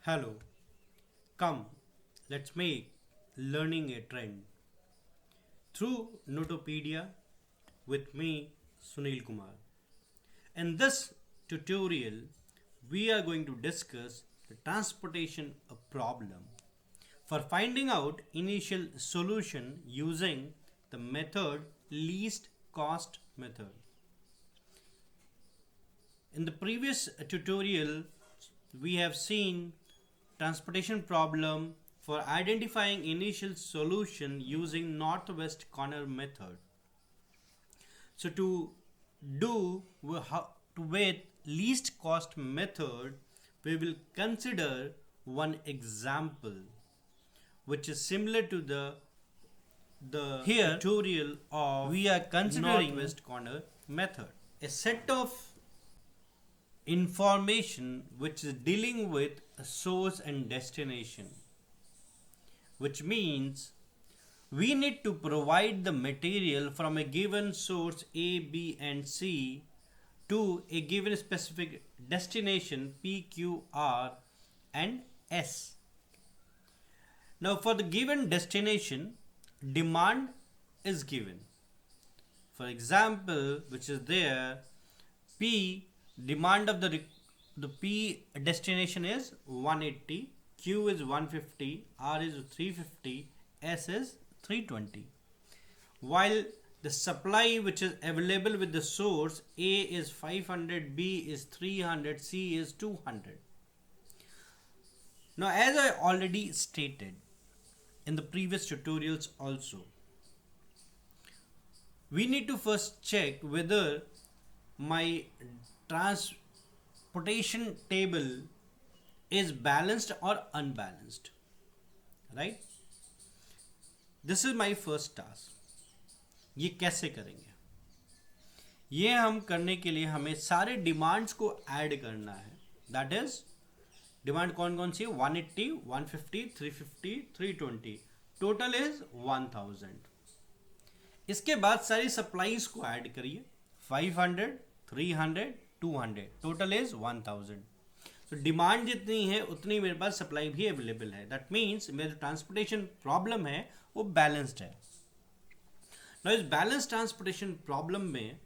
Hello, come, let's make learning a trend. Through Notopedia with me, Sunil Kumar. In this tutorial, we are going to discuss the transportation problem for finding out initial solution using the method least cost method. In the previous tutorial, we have seen transportation problem for identifying initial solution using northwest corner method. So to do with least cost method, we will consider one example which is similar to the here tutorial of we are considering northwest corner method. A set of information which is dealing with a source and destination, which means we need to provide the material from a given source A, B and C to a given specific destination P, Q, R and S. Now for the given destination, demand is given. For example, which is there, P demand of the P destination is 180, Q is 150, R is 350, S is 320. While the supply which is available with the source A is 500, B is 300, C is 200. Now as I already stated in the previous tutorials also, we need to first check whether my transportation table is balanced or unbalanced, right? This is my first task. ये कैसे करेंगे? ये हम करने के लिए हमें सारे डिमांड्स को ऐड करना है. दैट इज डिमांड कौन कौन सी है? 180, 150, 350, 320. Total is 1000. इसके बाद सारी सप्लाईज को ऐड करिए. 500, 300, 200. Total is 1000. तो डिमांड जितनी है उतनी मेरे पास सप्लाई भी अवेलेबल है. दैट मीन्स मेरा ट्रांसपोर्टेशन प्रॉब्लम है वो बैलेंस्ड है. ना इस बैलेंस ट्रांसपोर्टेशन प्रॉब्लम में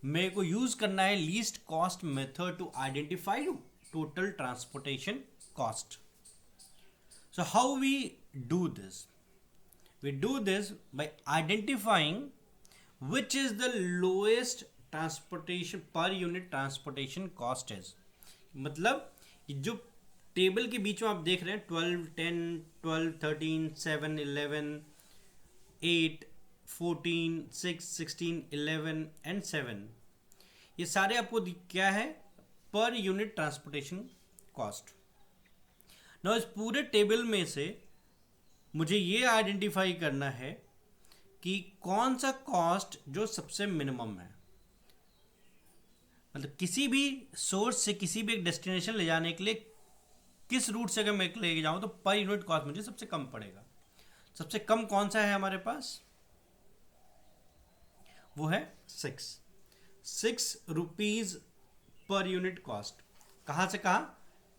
मेरे को यूज करना है least cost method to identify total transportation cost. So how we do this? We do this by identifying which is the lowest transportation per unit transportation cost is. मतलब जो table के बीच में आप देख रहे हैं 12, 10, 12, 13, 7, 11, 8, 14, 6, 16, 11 एंड 7, ये सारे आपको क्या है? Per unit transportation cost. ना इस पूरे टेबल में से मुझे ये आइडेंटिफाई करना है कि कौन सा कॉस्ट जो सबसे मिनिमम है. मतलब किसी भी सोर्स से किसी भी एक डेस्टिनेशन ले जाने के लिए किस रूट से अगर मैं लेके जाऊं तो पर यूनिट कॉस्ट मुझे सबसे कम पड़ेगा. सबसे कम कौन सा है हमारे पास? वो है 6 रुपीज पर यूनिट कॉस्ट. कहां से कहां?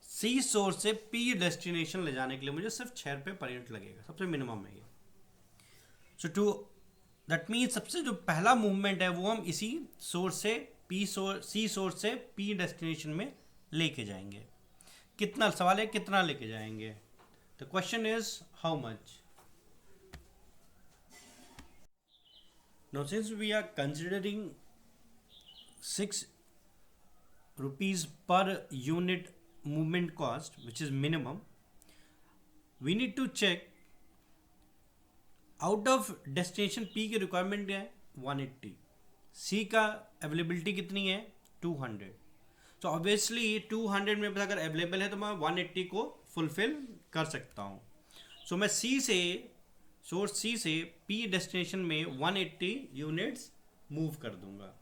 सी सोर्स से पी डेस्टिनेशन ले जाने के लिए मुझे सिर्फ 6 रुपये पर यूनिट लगेगा. सबसे मिनिमम है ये. सो टू दैट मीन्स सबसे जो पहला मूवमेंट है वो हम इसी सोर्स से सी सोर्स से पी डेस्टिनेशन में लेके जाएंगे. कितना सवाल है, कितना लेके जाएंगे? The question is how much. Now since we are considering 6 rupees per unit movement cost which is minimum, we need to check out of destination P की रिक्वायरमेंट है 180, C का अवेलेबिलिटी कितनी है 200. तो ऑब्वियसली 200 में अगर अवेलेबल है तो मैं 180 को फुलफिल कर सकता हूँ. सो मैं सोर्स C से P डेस्टिनेशन में 180 यूनिट्स मूव कर दूंगा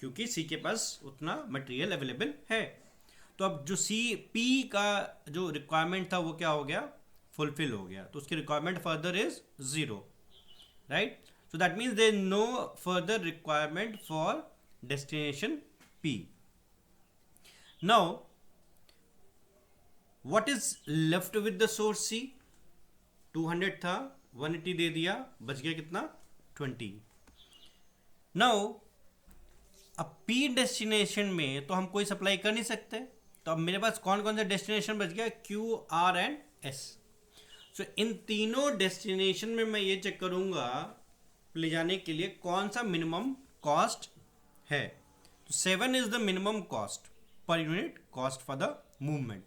क्योंकि C के पास उतना मटेरियल अवेलेबल है. तो अब जो P का जो रिक्वायरमेंट था वो क्या हो गया? फुलफिल हो गया. तो उसकी requirement further is 0, right? So that means there is no further requirement for destination P. Now what is left with the source C? 200 था, 180 दे दिया, बच गया कितना? 20। नाउ अब पी डेस्टिनेशन में तो हम कोई सप्लाई कर नहीं सकते, तो अब मेरे पास कौन कौन सा डेस्टिनेशन बच गया? Q, R and S. So in तीनों डेस्टिनेशन में मैं ये चेक करूंगा ले जाने के लिए कौन सा मिनिमम कॉस्ट है। तो 7 is the minimum cost per unit cost for the movement.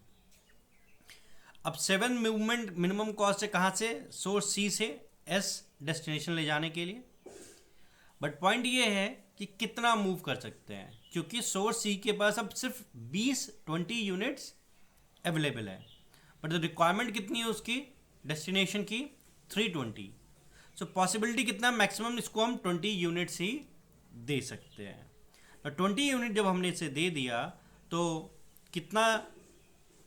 अब 7 मूवमेंट मिनिमम कॉस्ट है कहाँ से? सोर्स सी से एस डेस्टिनेशन ले जाने के लिए। बट पॉइंट ये है कि कितना मूव कर सकते हैं, क्योंकि सोर्स सी के पास अब सिर्फ 20 यूनिट्स अवेलेबल है, बट द रिक्वायरमेंट कितनी है उसकी डेस्टिनेशन की? 320। सो पॉसिबिलिटी कितना? मैक्सिमम इसको हम 20 यूनिट्स ही दे सकते हैं। तो 20 यूनिट जब हमने इसे दे दिया तो कितना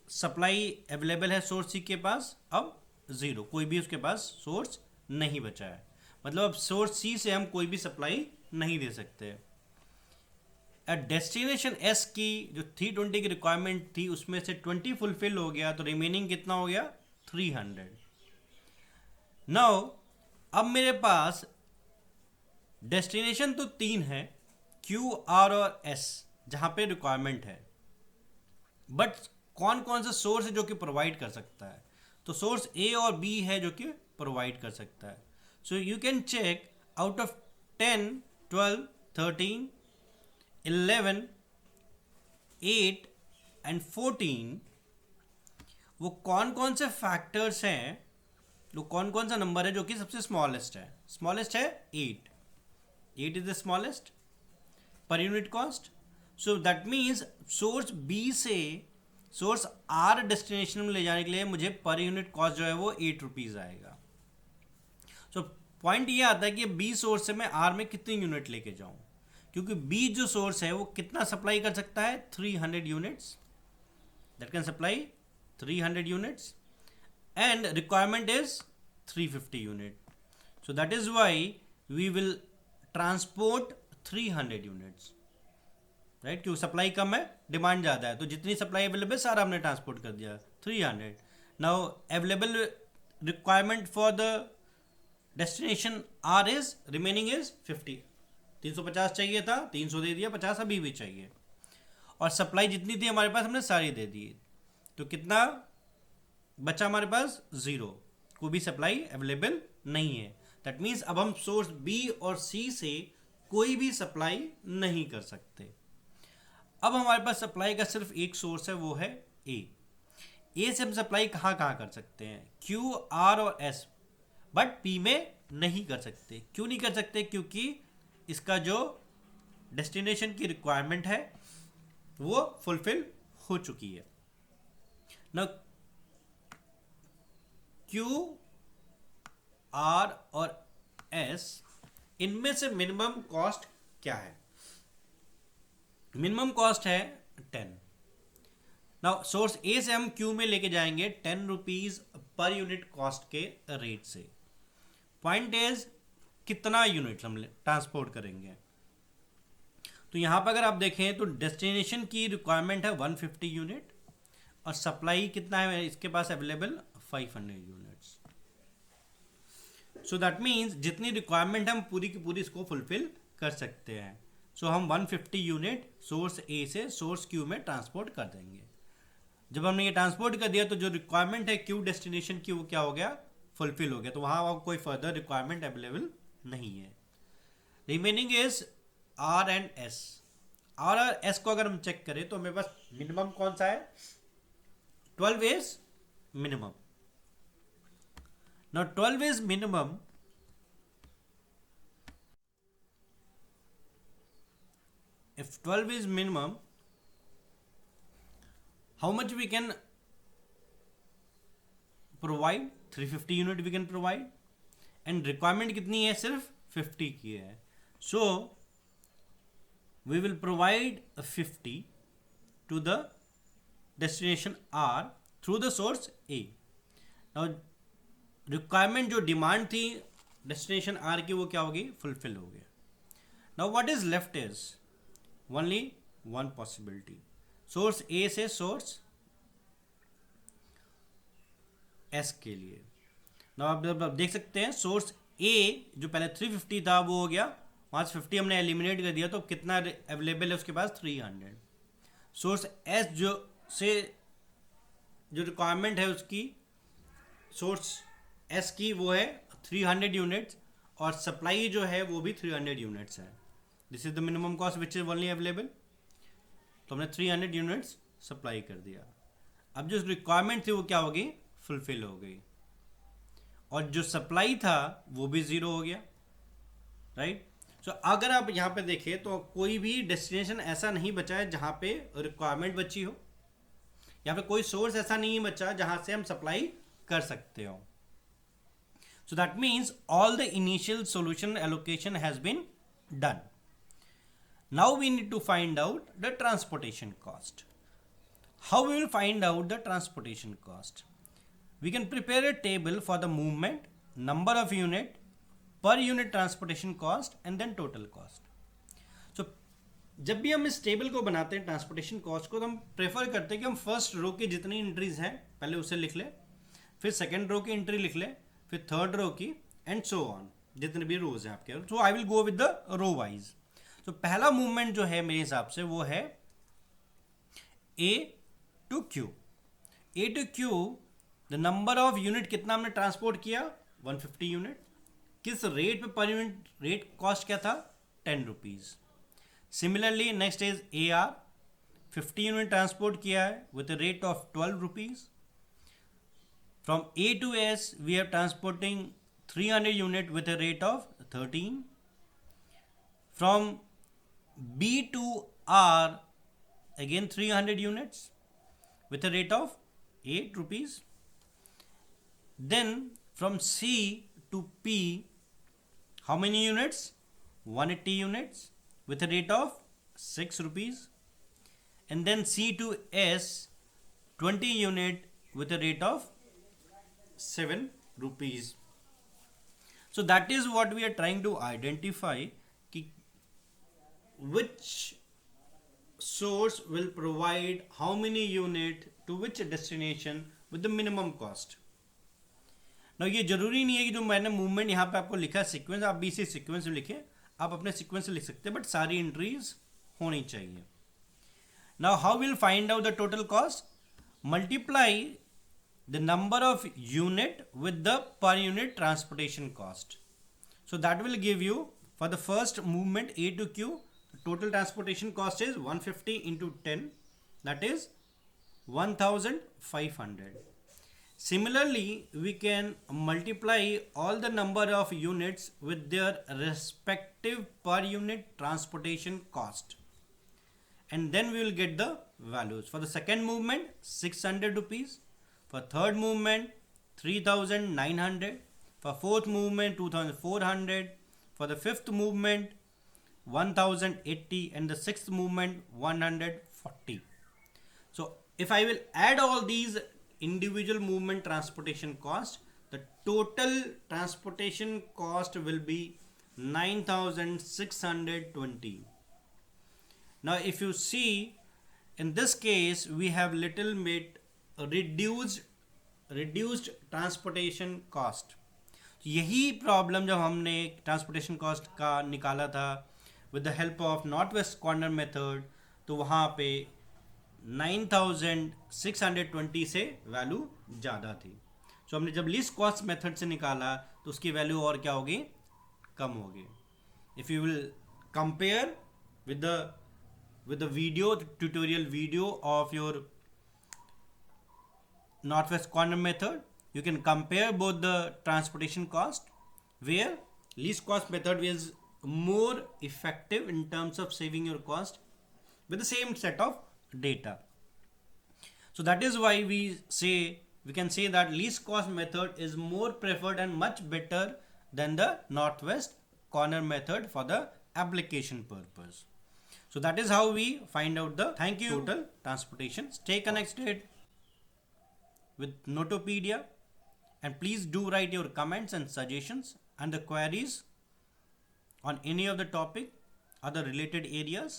सप्लाई अवेलेबल है सोर्स सी के पास? अब 0, कोई भी उसके पास सोर्स नहीं बचा है। मतलब अब सोर्स सी से हम कोई भी सप्लाई नहीं दे सकते। डेस्टिनेशन एस की जो 320 की रिक्वायरमेंट थी उसमें से 20 फुलफिल हो गया, तो रिमेनिंग कितना हो गया? 300। नाउ अब मेरे पास डेस्टिनेशन तो 3 है, क्यू, आर और एस, जहां पे रिक्वायरमेंट है, बट कौन कौन सा सोर्स है जो कि प्रोवाइड कर सकता है? तो सोर्स ए और बी है जो कि प्रोवाइड कर सकता है। So you can check out of 10, 12, 13, 11, 8 and 14 वो कौन कौन से फैक्टर्स हैं, वो कौन कौन सा नंबर है जो कि सबसे स्मॉलेस्ट है? स्मॉलेस्ट है 8। 8 is the smallest per unit cost. So that means source B से सोर्स आर डेस्टिनेशन में ले जाने के लिए मुझे पर यूनिट कॉस्ट जो है वो 8 रुपीज़ आएगा। सो पॉइंट ये आता है कि बी सोर्स से मैं आर में कितनी यूनिट लेके जाऊं, क्योंकि बी जो सोर्स है वो कितना सप्लाई कर सकता है? 300 units, that can supply 300 units and requirement is 350 unit. So that is why we will transport 300 units, right? क्योंकि सप्लाई कम है, डिमांड ज़्यादा है, तो जितनी सप्लाई अवेलेबल सारा हमने ट्रांसपोर्ट कर दिया 300। Now available requirement for the destination R is remaining is 50। 350 चाहिए था, 300 दे दिया, 50 अभी भी चाहिए, और सप्लाई जितनी थी हमारे पास हमने सारी दे दी, तो कितना बचा हमारे पास? 0, कोई भी सप्लाई अवेलेबल नहीं है। दैट मीन्स अब हम सोर्स बी और सी से कोई भी सप्लाई नहीं कर सकते। अब हमारे पास सप्लाई का सिर्फ एक सोर्स है, वो है ए। ए से हम सप्लाई कहाँ कहाँ कर सकते हैं? क्यू, आर और एस, बट पी में नहीं कर सकते। क्यों नहीं कर सकते? क्योंकि इसका जो डेस्टिनेशन की रिक्वायरमेंट है वो फुलफिल हो चुकी है ना। क्यू, आर और एस, इनमें से मिनिमम कॉस्ट क्या है? मिनिमम कॉस्ट है 10। नाउ सोर्स ए से हम क्यू में लेके जाएंगे 10 रुपीज पर यूनिट कॉस्ट के रेट से। पॉइंट इज कितना यूनिट हम ट्रांसपोर्ट करेंगे? तो यहां पर अगर आप देखें तो डेस्टिनेशन की रिक्वायरमेंट है 150 यूनिट, और सप्लाई कितना है इसके पास available? 500 units. So that means जितनी रिक्वायरमेंट है हम पूरी की पूरी इसको फुलफिल कर सकते हैं। सो हम 150 यूनिट सोर्स ए से सोर्स क्यू में ट्रांसपोर्ट कर देंगे। जब हमने ये ट्रांसपोर्ट कर दिया तो जो रिक्वायरमेंट है क्यू डेस्टिनेशन की वो क्या हो गया? फुलफिल हो गया, तो वहाँ कोई फर्दर रिक्वायरमेंट अवेलेबल नहीं है। Remaining is R and S. R और एस को अगर हम चेक करें तो मेरे पास मिनिमम कौन सा है? 12 is minimum. Now 12 is minimum. If 12 is minimum, how much we can provide? 350 unit we can provide, and requirement कितनी है? सिर्फ 50 की है। So we will provide a 50 to the destination R through the source A. Now requirement जो demand थी destination R की वो क्या होगी? फुलफिल हो गया। Now what is left is only one possibility. Source A से सोर्स एस के लिए। ना आप देख सकते हैं सोर्स ए जो पहले 350 था वो हो गया, वहाँ से 50 हमने एलिमिनेट कर दिया, तो कितना अवेलेबल है उसके पास 300। सोर्स एस जो से जो रिक्वायरमेंट है उसकी सोर्स एस की वो है 300 यूनिट्स, और सप्लाई जो है वो भी 300 यूनिट्स है। This is the minimum cost which is only available. तो हमने 300 यूनिट्स सप्लाई कर दिया। अब जो रिक्वायरमेंट थी वो क्या हो गई, फुलफिल हो गई, और जो सप्लाई था वो भी ज़ीरो हो गया, राइट। सो अगर आप यहाँ पे देखें तो कोई भी डेस्टिनेशन ऐसा नहीं बचा है जहाँ पे रिक्वायरमेंट बची हो, या फिर कोई सोर्स ऐसा नहीं बचा जहाँ से हम सप्लाई कर सकते हो। So that means all the initial solution allocation has been done. Now we need to find out the transportation cost. How we will find out the transportation cost? We can prepare a table for the movement, number of unit, per unit transportation cost and then total cost. So जब भी हम इस table को बनाते हैं transportation cost को, तो हम प्रेफर करते हैं कि हम फर्स्ट रो की जितनी एंट्रीज हैं पहले उसे लिख लें, फिर सेकेंड रो की एंट्री लिख लें, फिर थर्ड रो की, एंड सो ऑन, जितने भी रोज हैं आपके। So I will go with the row wise. तो पहला मूवमेंट जो है मेरे हिसाब से वो है A to Q. A to Q the number of unit कितना हमने ट्रांसपोर्ट किया, 150 यूनिट। किस रेट पे पर यूनिट रेट कॉस्ट क्या था, 10 rupees. Similarly next is A R, 50 unit transport किया है with rate of 12 rupees. From A to S we are transporting 300 unit with rate of 13। From B to R again 300 units with a rate of 8 rupees. Then from C to P, how many units, 180 units with a rate of 6 rupees. And then C to S, 20 unit with a rate of 7 rupees. So that is what we are trying to identify, ki which source will provide how many unit to which destination with the minimum cost. Now ये जरूरी नहीं है कि जो मैंने movement यहाँ पे आपको लिखा है सीक्वेंस, आप भी इसी सीक्वेंस में लिखें, आप अपने सीक्वेंस से लिख सकते हैं, बट सारी एंट्रीज होनी चाहिए। Now how we'll find out the total cost? Multiply the number of unit with the per unit transportation cost. So that will give you for the first movement A to Q, total transportation cost is 150 into 10, that is 1500. Similarly, we can multiply all the number of units with their respective per unit transportation cost, and then we will get the values. For the second movement 600 rupees, for third movement 3900, for fourth movement 2400, for the fifth movement 1080, and the sixth movement 140. So if I will add all these individual movement transportation cost, the total transportation cost will be 9620. Now if you see, in this case we have little bit reduced transportation cost. तो यही problem जब हमने transportation cost का निकाला था with the help of north west corner method, तो वहाँ पे 9620 से वैल्यू ज़्यादा थी। सो हमने जब लीस्ट कॉस्ट मेथड से निकाला तो उसकी वैल्यू और क्या होगी, कम होगी। If you will compare with the video tutorial video of your north west corner method, you can compare both the transportation cost, where least cost method is more effective in terms of saving your cost with the same set of data. So that is why we can say that least cost method is more preferred and much better than the northwest corner method for the application purpose. So that is how we find out the total transportation. Stay connected with Notopedia. And please do write your comments and suggestions and the queries on any of the topic or the related areas.